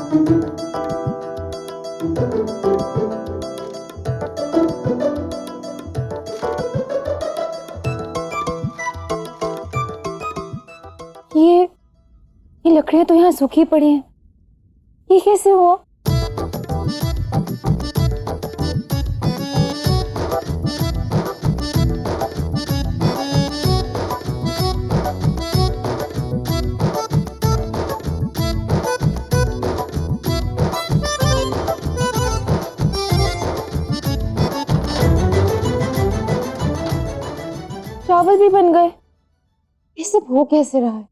ये लकड़ियां तो यहाँ सूखी पड़ी हैं। ये कैसे हुआ? चावल भी बन गए। ये सब हो कैसे रहा है?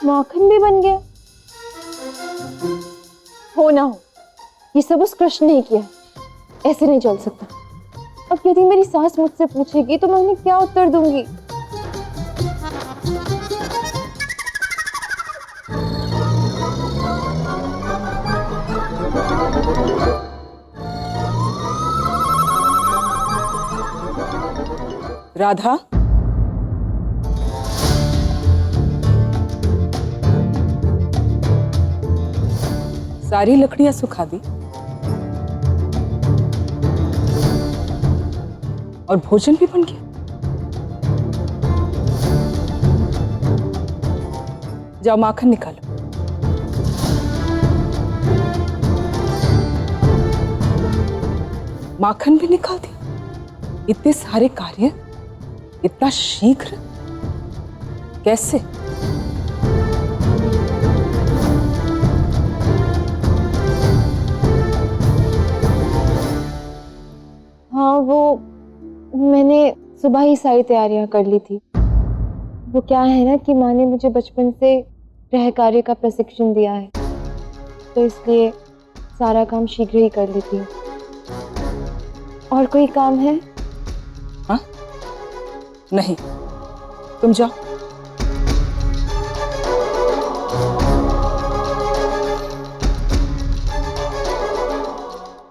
माखन भी बन गया। हो ना हो, ये सब उस कृष्ण ने किया। ऐसे नहीं चल सकता। अब यदि मेरी सास मुझसे पूछेगी तो मैं उन्हें क्या उत्तर दूंगी? राधा, सारी लकड़ियां सुखा दी और भोजन भी बन गया। जाओ माखन निकालो। माखन भी निकाल दिया। इतने सारे कार्य इतना शीघ्र कैसे? हाँ, वो मैंने सुबह ही सारी तैयारियां कर ली थी। वो क्या है ना कि माँ ने मुझे बचपन से गृह कार्य का प्रशिक्षण दिया है, तो इसलिए सारा काम शीघ्र ही कर लेती हूँ। और कोई काम है? हाँ? नहीं, तुम जाओ।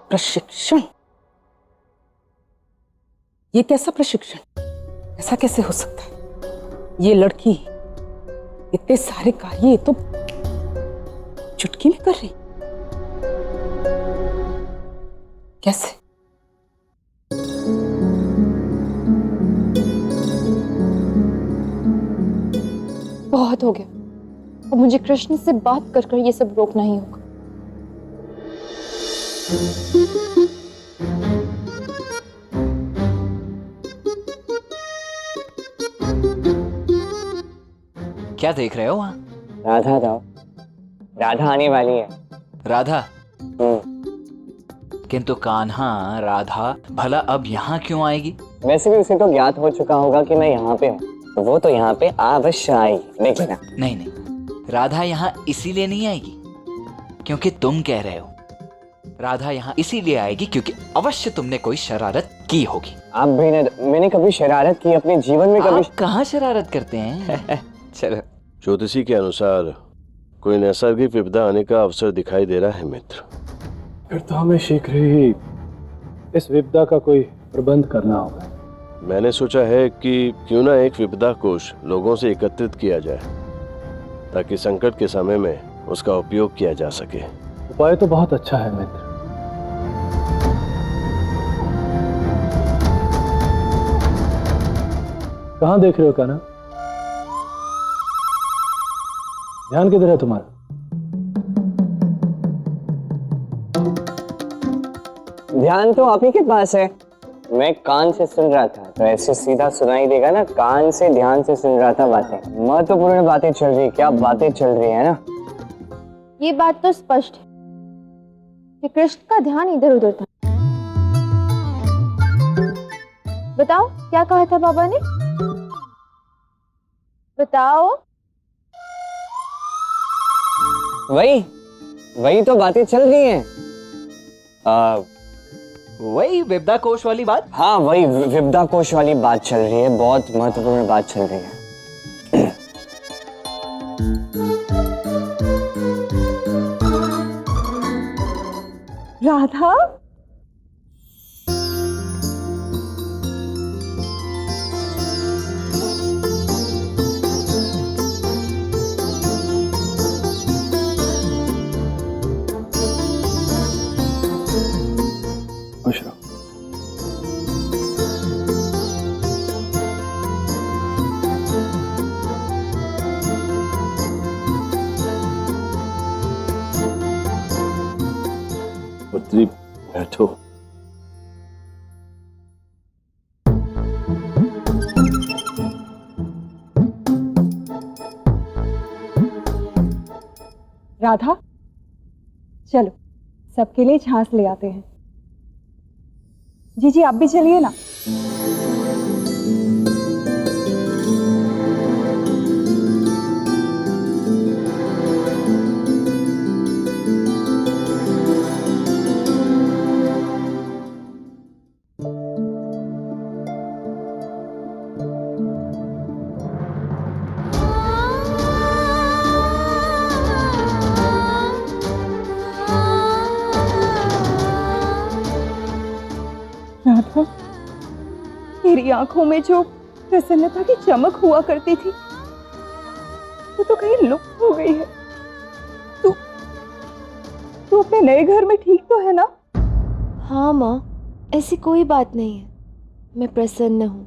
प्रशिक्षण? ये कैसा प्रशिक्षण? ऐसा कैसे हो सकता है? ये लड़की इतने सारे कार्य ये तो चुटकी में कर रही। कैसे? बहुत हो गया। अब मुझे कृष्ण से बात कर कर ये सब रोकना ही होगा। क्या देख रहे हो वहां? राधा जाओ, राधा आने वाली है। राधा? किंतु कान्हा, राधा भला अब यहाँ क्यों आएगी? वैसे भी उसे तो ज्ञात हो चुका होगा कि मैं यहाँ पे हूँ, तो वो तो यहाँ पे अवश्य आएगी। देख लेना। नहीं नहीं, राधा यहाँ इसीलिए नहीं आएगी क्योंकि तुम कह रहे हो। राधा यहाँ इसीलिए आएगी क्योंकि अवश्य तुमने कोई शरारत की होगी। आप भी मैंने कभी शरारत की अपने जीवन में? कभी आप कहाँ शरारत करते हैं? चलो। ज्योतिषी के अनुसार कोई नैसर्गिक विपदा आने का अवसर दिखाई दे रहा है मित्र। फिर तो हमें शीघ्र ही इस विपदा का कोई प्रबंध करना होगा। मैंने सोचा है कि क्यों ना एक विपदा कोष लोगों से एकत्रित किया जाए ताकि संकट के समय में उसका उपयोग किया जा सके। उपाय तो बहुत अच्छा है मित्र। कहाँ देख रहे हो कान्हा? ध्यान किधर है तुम्हारा? ध्यान तो आप ही के पास है। मैं कान से सुन रहा था, तो ऐसे सीधा सुनाई देगा ना। कान से ध्यान से सुन रहा था बातें। महत्वपूर्ण बातें चल रही। क्या बातें चल रही है ना? ये बात तो स्पष्ट है कि कृष्ण का ध्यान इधर उधर था। बताओ क्या कहा था बाबा ने? बताओ। वही तो बातें चल रही हैं। वही विपदा कोष वाली बात? हाँ, वही विपदा कोष वाली बात चल रही है। बहुत महत्वपूर्ण बात चल रही है। राधा, एक्चुअली मैं तो राधा, चलो सबके लिए छाछ ले आते हैं। जी जी, आप भी चलिए ना। राधा, तेरी आंखों में जो प्रसन्नता की चमक हुआ करती थी वो तो कहीं लुप्त हो गई है। तू अपने नए घर में ठीक तो है ना? हाँ माँ, ऐसी कोई बात नहीं है, मैं प्रसन्न हूँ।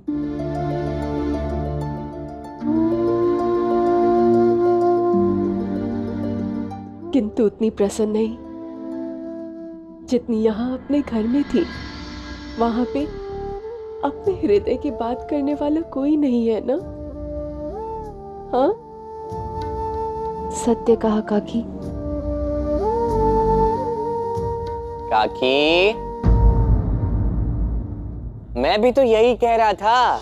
किंतु उतनी प्रसन्न नहीं जितनी यहाँ अपने घर में थी। वहां पे अपने हृदय की बात करने वाला कोई नहीं है ना? हाँ, सत्य कहा काकी। काकी, मैं भी तो यही कह रहा था।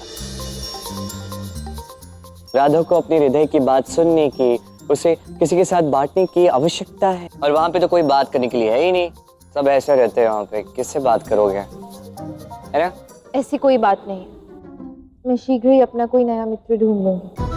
राधा को अपने हृदय की बात सुनने की, उसे किसी के साथ बांटने की आवश्यकता है, और वहां पे तो कोई बात करने के लिए है ही नहीं। सब ऐसे रहते हैं वहां पे, किससे बात करोगे, है ना? ऐसी कोई बात नहीं है, मैं शीघ्र ही अपना कोई नया मित्र ढूंढ लूंगी।